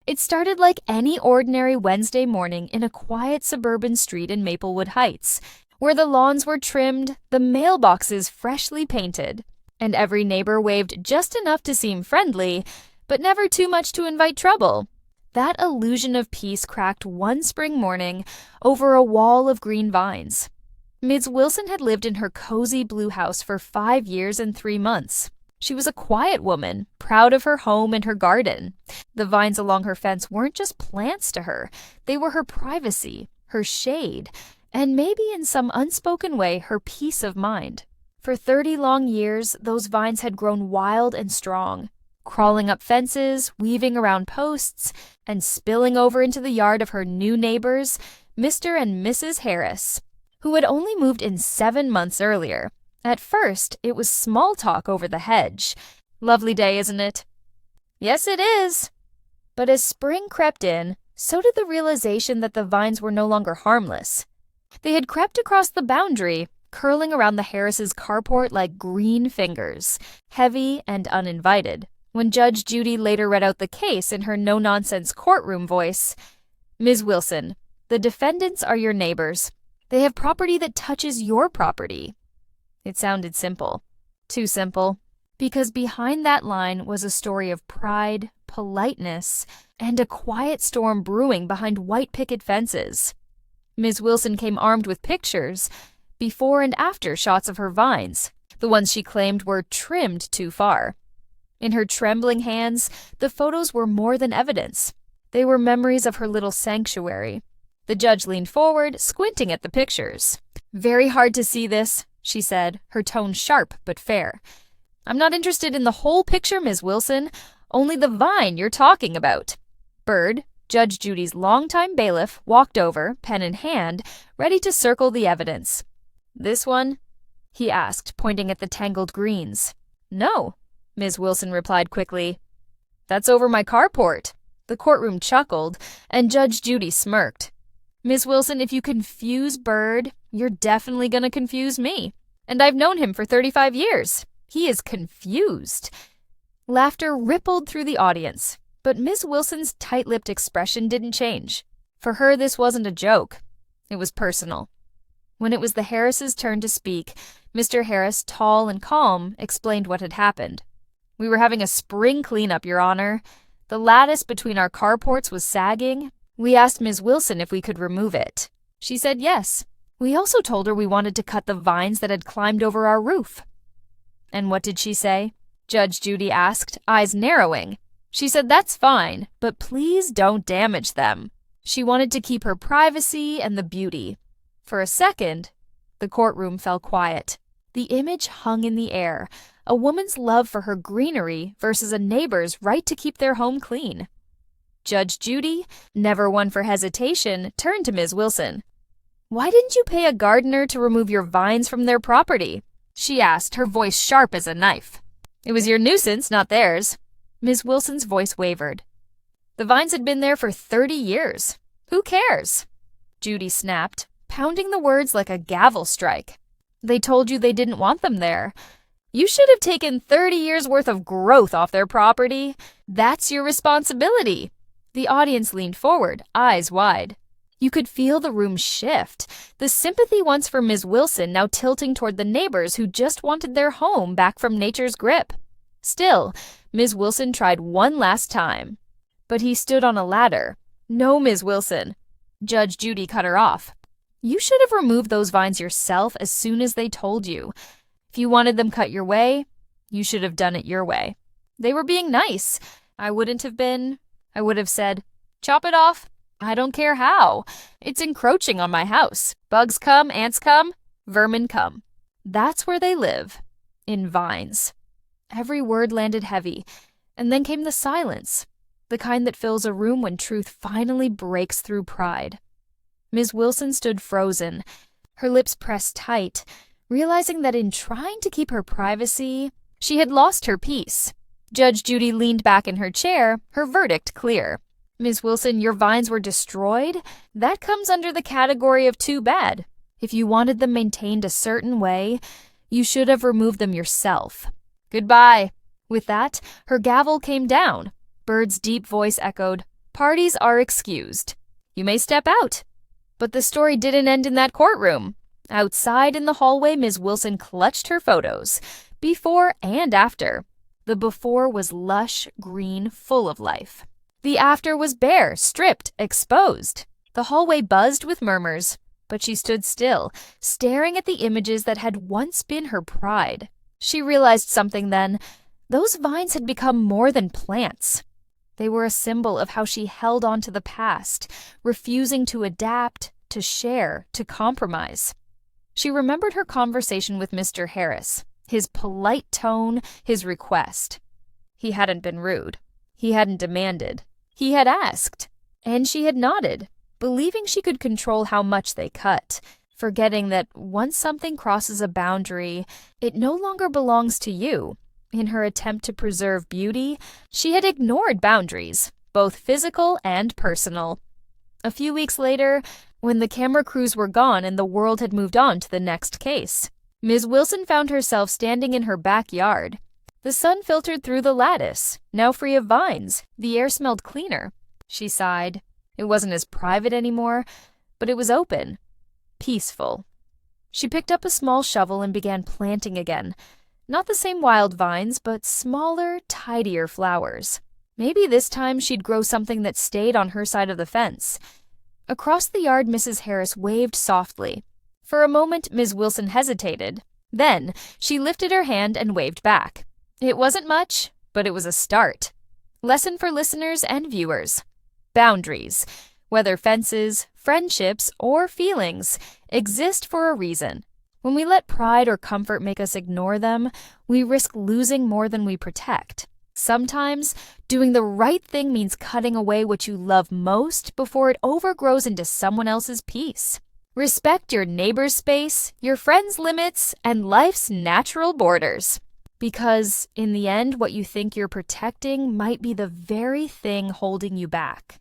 It started like any ordinary Wednesday morning in a quiet suburban street in Maplewood Heights, where the lawns were trimmed, the mailboxes freshly painted, and every neighbor waved just enough to seem friendly, but never too much to invite trouble. That illusion of peace cracked one spring morning over a wall of green vines. Ms. Wilson had lived in her cozy blue house for 5 years and 3 months. She was a quiet woman, proud of her home and her garden. The vines along her fence weren't just plants to her. They were her privacy, her shade, and maybe in some unspoken way her peace of mind. For 30 long years, those vines had grown wild and strong, crawling up fences, weaving around posts, and spilling over into the yard of her new neighbors, Mr. and Mrs. Harris, who had only moved in 7 months earlier. At first, it was small talk over the hedge. Lovely day, isn't it? Yes, it is. But as spring crept in, so did the realization that the vines were no longer harmless. They had crept across the boundary, curling around the Harrises' carport like green fingers, heavy and uninvited. When Judge Judy later read out the case in her no-nonsense courtroom voice, "Ms. Wilson, the defendants are your neighbors. They have property that touches your property." It sounded simple. Too simple. Because behind that line was a story of pride, politeness, and a quiet storm brewing behind white picket fences. Ms. Wilson came armed with pictures, before and after shots of her vines, the ones she claimed were trimmed too far. In her trembling hands, the photos were more than evidence. They were memories of her little sanctuary. The judge leaned forward, squinting at the pictures. "Very hard to see this," she said, her tone sharp but fair. "I'm not interested in the whole picture, Ms. Wilson, only the vine you're talking about." Bird, Judge Judy's longtime bailiff, walked over, pen in hand, ready to circle the evidence. "This one?" he asked, pointing at the tangled greens. "No," Ms. Wilson replied quickly. "That's over my carport." The courtroom chuckled, and Judge Judy smirked. "Ms. Wilson, if you confuse Bird, you're definitely going to confuse me. And I've known him for 35 years. He is confused." Laughter rippled through the audience, but Ms. Wilson's tight-lipped expression didn't change. For her, this wasn't a joke. It was personal. When it was the Harrises' turn to speak, Mr. Harris, tall and calm, explained what had happened. "We were having a spring cleanup, Your Honor. The lattice between our carports was sagging. We asked Ms. Wilson if we could remove it. She said yes. We also told her we wanted to cut the vines that had climbed over our roof." "And what did she say?" Judge Judy asked, eyes narrowing. "She said that's fine, but please don't damage them." She wanted to keep her privacy and the beauty. For a second, the courtroom fell quiet. The image hung in the air, a woman's love for her greenery versus a neighbor's right to keep their home clean. Judge Judy, never one for hesitation, turned to Ms. Wilson. "Why didn't you pay a gardener to remove your vines from their property?" she asked, her voice sharp as a knife. "It was your nuisance, not theirs." Ms. Wilson's voice wavered. "The vines had been there for 30 years. Who cares?" Judy snapped, pounding the words like a gavel strike. "They told you they didn't want them there. You should have taken 30 years' worth of growth off their property. That's your responsibility." The audience leaned forward, eyes wide. You could feel the room shift, the sympathy once for Ms. Wilson now tilting toward the neighbors who just wanted their home back from nature's grip. Still, Ms. Wilson tried one last time. But he stood on a ladder. "No, Ms. Wilson." Judge Judy cut her off. "You should have removed those vines yourself as soon as they told you. If you wanted them cut your way, you should have done it your way. They were being nice. I would have said, 'Chop it off. I don't care how. It's encroaching on my house. Bugs come, ants come, vermin come.' That's where they live. In vines." Every word landed heavy, and then came the silence, the kind that fills a room when truth finally breaks through pride. Ms. Wilson stood frozen, her lips pressed tight, realizing that in trying to keep her privacy, she had lost her peace. Judge Judy leaned back in her chair, her verdict clear. "Ms. Wilson, your vines were destroyed? That comes under the category of too bad. If you wanted them maintained a certain way, you should have removed them yourself. Goodbye." With that, her gavel came down. Bird's deep voice echoed, Parties are excused. You may step out. But the story didn't end in that courtroom. Outside in the hallway, Ms. Wilson clutched her photos, before and after. The before was lush, green, full of life. The after was bare, stripped, exposed. The hallway buzzed with murmurs, but she stood still, staring at the images that had once been her pride. She realized something then. Those vines had become more than plants. They were a symbol of how she held on to the past, refusing to adapt, to share, to compromise. She remembered her conversation with Mr. Harris, his polite tone, his request. He hadn't been rude. He hadn't demanded. He had asked, and she had nodded, believing she could control how much they cut, forgetting that once something crosses a boundary, it no longer belongs to you. In her attempt to preserve beauty, she had ignored boundaries, both physical and personal. A few weeks later, when the camera crews were gone and the world had moved on to the next case, Ms. Wilson found herself standing in her backyard. The sun filtered through the lattice, now free of vines. The air smelled cleaner. She sighed. It wasn't as private anymore, but it was open, peaceful. She picked up a small shovel and began planting again. Not the same wild vines, but smaller, tidier flowers. Maybe this time she'd grow something that stayed on her side of the fence. Across the yard, Mrs. Harris waved softly. For a moment, Ms. Wilson hesitated. Then, she lifted her hand and waved back. It wasn't much, but it was a start. Lesson for listeners and viewers. Boundaries, whether fences, friendships, or feelings, exist for a reason. When we let pride or comfort make us ignore them, we risk losing more than we protect. Sometimes, doing the right thing means cutting away what you love most before it overgrows into someone else's peace. Respect your neighbor's space, your friend's limits, and life's natural borders. Because, in the end, what you think you're protecting might be the very thing holding you back.